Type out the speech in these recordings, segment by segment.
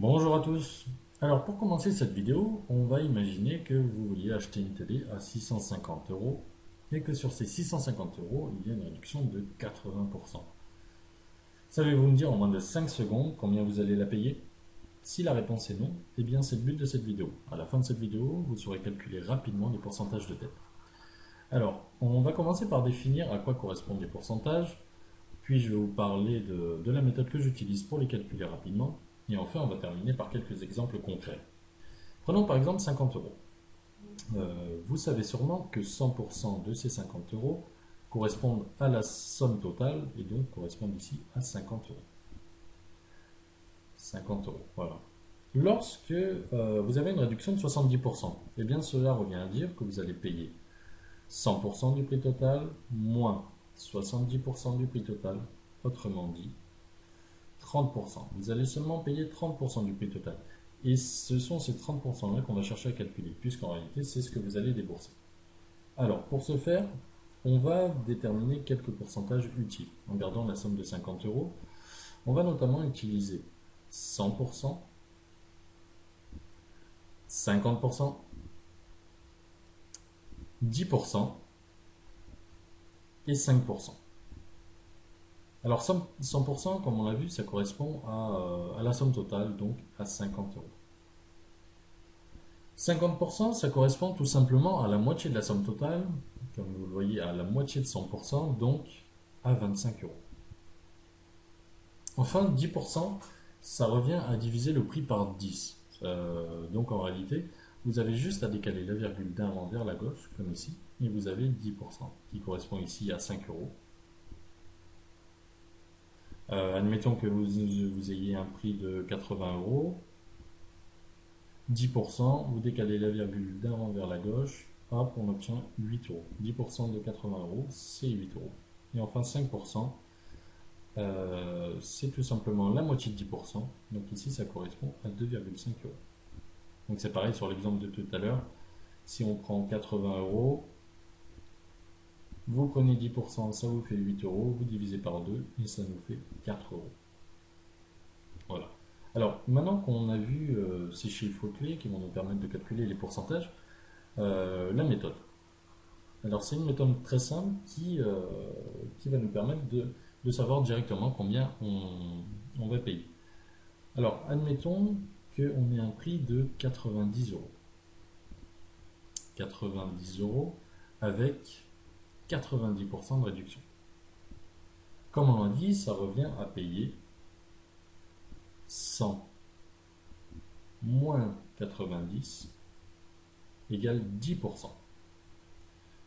Bonjour à tous. Alors pour commencer cette vidéo, on va imaginer que vous vouliez acheter une télé à 650 euros et que sur ces 650 euros, il y a une réduction de 80%. Savez-vous me dire en moins de 5 secondes combien vous allez la payer? Si la réponse est non, eh bien c'est le but de cette vidéo. À la fin de cette vidéo, vous saurez calculer rapidement les pourcentages de dette. Alors, on va commencer par définir à quoi correspondent les pourcentages, puis je vais vous parler de la méthode que j'utilise pour les calculer rapidement, et enfin on va terminer par quelques exemples concrets. Prenons par exemple 50 euros. Vous savez sûrement que 100% de ces 50 euros correspondent à la somme totale et donc correspondent ici à 50 euros. 50 euros, voilà. Lorsque vous avez une réduction de 70%, eh bien cela revient à dire que vous allez payer 100% du prix total moins 70% du prix total, autrement dit 30%. Vous allez seulement payer 30% du prix total. Et ce sont ces 30% là qu'on va chercher à calculer, puisqu'en réalité, c'est ce que vous allez débourser. Alors, pour ce faire, on va déterminer quelques pourcentages utiles. En gardant la somme de 50 euros, on va notamment utiliser 100%, 50%, 10% et 5%. Alors 100%, comme on l'a vu, ça correspond à la somme totale, donc à 50 euros. 50%, ça correspond tout simplement à la moitié de la somme totale, comme vous le voyez, à la moitié de 100%, donc à 25 euros. Enfin, 10%, ça revient à diviser le prix par 10. Donc en réalité, vous avez juste à décaler la virgule d'un rang vers la gauche, comme ici, et vous avez 10%, qui correspond ici à 5 euros. Admettons que vous ayez un prix de 80 euros. 10%, vous décalez la virgule d'un rang vers la gauche, hop, on obtient 8 euros. 10% de 80 euros, c'est 8 euros. Et enfin 5%, c'est tout simplement la moitié de 10%. Donc ici, ça correspond à 2,5 euros. Donc c'est pareil sur l'exemple de tout à l'heure. Si on prend 80 euros, vous prenez 10%, ça vous fait 8 euros, vous divisez par 2 et ça nous fait 4 euros. Voilà. Alors maintenant qu'on a vu ces chiffres clés qui vont nous permettre de calculer les pourcentages, la méthode. Alors c'est une méthode très simple qui va nous permettre de savoir directement combien on va payer. Alors admettons qu'on ait un prix de 90 euros. 90 euros avec 90% de réduction. Comme on l'a dit, ça revient à payer 100 moins 90 égale 10%.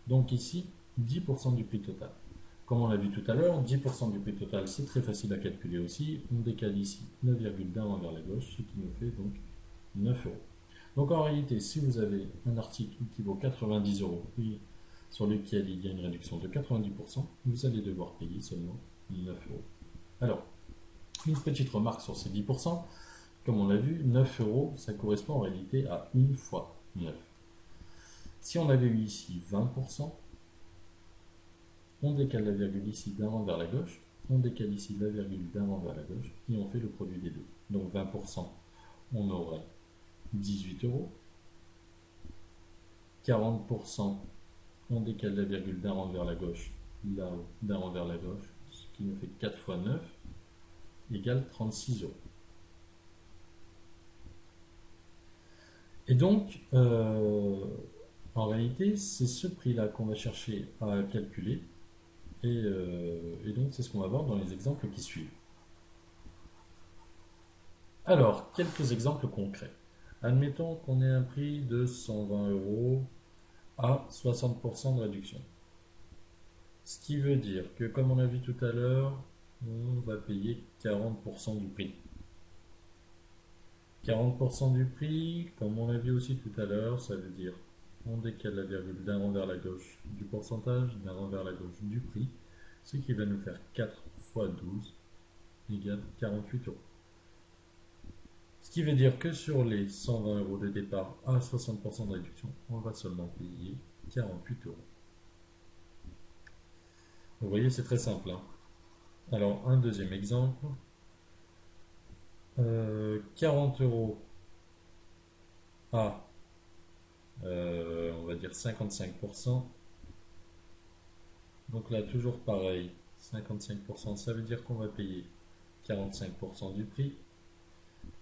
Donc ici, 10% du prix total. Comme on l'a vu tout à l'heure, 10% du prix total, c'est très facile à calculer aussi. On décale ici 9,1 vers la gauche, ce qui nous fait donc 9 euros. Donc en réalité, si vous avez un article qui vaut 90 euros et sur lequel il y a une réduction de 90%, vous allez devoir payer seulement 9 euros. Alors, une petite remarque sur ces 10%. Comme on l'a vu, 9 euros, ça correspond en réalité à une fois 9. Si on avait eu ici 20%, on décale la virgule ici d'un rang vers la gauche, on décale ici la virgule d'un rang vers la gauche, et on fait le produit des deux. Donc 20%, on aurait 18 euros. 40%, on décale la virgule d'un rang vers la gauche, là d'un rang vers la gauche, ce qui nous fait 4 fois 9, égale 36 euros. Et donc, en réalité, c'est ce prix-là qu'on va chercher à calculer. Et donc, c'est ce qu'on va voir dans les exemples qui suivent. Alors, quelques exemples concrets. Admettons qu'on ait un prix de 120 euros à 60% de réduction. Ce qui veut dire que, comme on a vu tout à l'heure, on va payer 40% du prix. 40% du prix, comme on l'a vu aussi tout à l'heure, ça veut dire on décale la virgule d'un rang vers la gauche du pourcentage, d'un rang vers la gauche du prix, ce qui va nous faire 4 fois 12 égale 48 euros. Ce qui veut dire que sur les 120 euros de départ à 60% de réduction, on va seulement payer 48 euros. Vous voyez, c'est très simple, hein. Alors, un deuxième exemple. 40 euros à, on va dire 55%. Donc là, toujours pareil, 55%, ça veut dire qu'on va payer 45% du prix.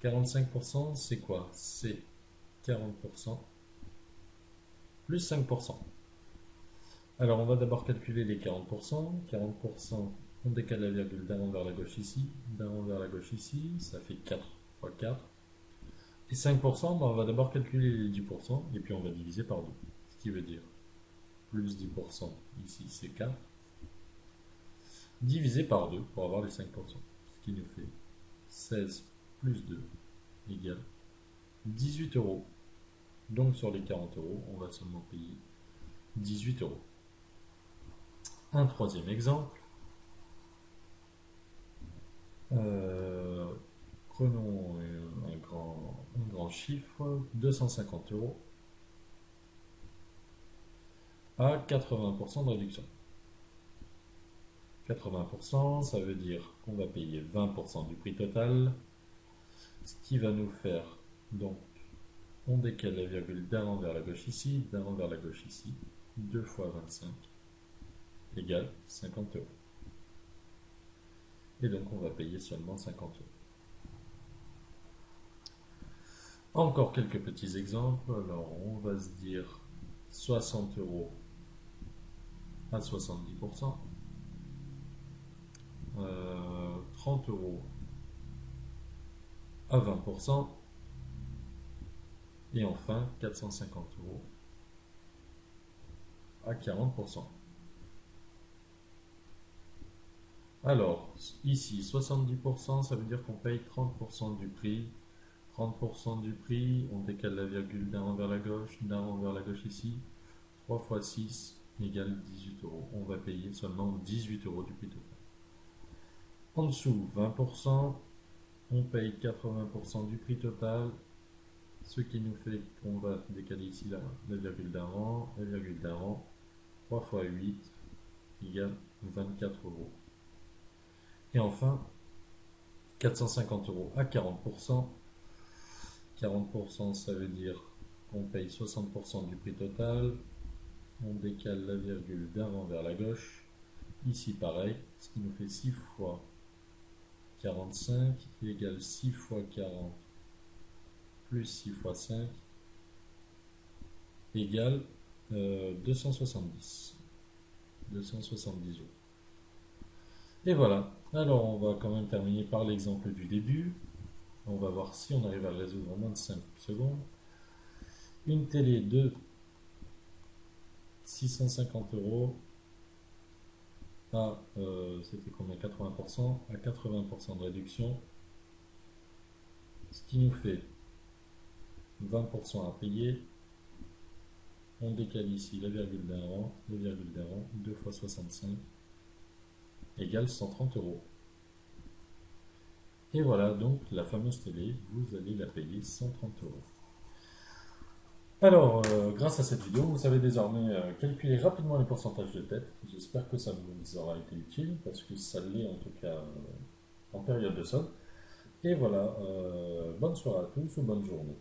45%, c'est quoi? C'est 40% plus 5%. Alors, on va d'abord calculer les 40%. 40%, on décale la virgule d'un rond vers la gauche ici, d'un rond vers la gauche ici, ça fait 4 fois 4. Et 5%, ben, on va d'abord calculer les 10%, et puis on va diviser par 2. Ce qui veut dire plus 10%, ici c'est 4, divisé par 2 pour avoir les 5%. Ce qui nous fait 16 plus 2 égale 18 euros. Donc sur les 40 euros, on va seulement payer 18 euros. Un troisième exemple. Prenons un grand chiffre, 250 euros à 80% de réduction. 80%, ça veut dire qu'on va payer 20% du prix total, ce qui va nous faire, donc, on décale la virgule d'un rang vers la gauche ici, d'un rang vers la gauche ici, 2 fois 25 égale 50 euros. Et donc on va payer seulement 50 euros. Encore quelques petits exemples. Alors on va se dire 60 euros à 70%, 30 euros à 20%, et enfin 450 euros à 40%. Alors, ici, 70%, ça veut dire qu'on paye 30% du prix. 30% du prix, on décale la virgule d'un rang vers la gauche, d'un rang vers la gauche ici. 3 fois 6 égale 18 euros. On va payer seulement 18 euros du prix total. En dessous, 20%, on paye 80% du prix total, ce qui nous fait qu'on va décaler ici la virgule d'un rang, la virgule d'un rang. 3 fois 8 égale 24 euros. Et enfin, 450 euros à 40%. 40%, ça veut dire qu'on paye 60% du prix total. On décale la virgule d'un rang vers la gauche. Ici, pareil, ce qui nous fait 6 fois 45 égale 6 fois 40 plus 6 fois 5 égale 270. 270 euros. Et voilà. Alors, on va quand même terminer par l'exemple du début. On va voir si on arrive à le résoudre en moins de 5 secondes. Une télé de 650 euros à, c'était combien, 80%, à 80% de réduction, ce qui nous fait 20% à payer. On décale ici la virgule d'un rang, 2 fois 65 égale 130 euros. Et voilà donc la fameuse télé, vous allez la payer 130 euros. Alors, grâce à cette vidéo, vous savez désormais calculer rapidement les pourcentages de tête. J'espère que ça vous aura été utile, parce que ça l'est en tout cas en période de solde. Et voilà, bonne soirée à tous ou bonne journée.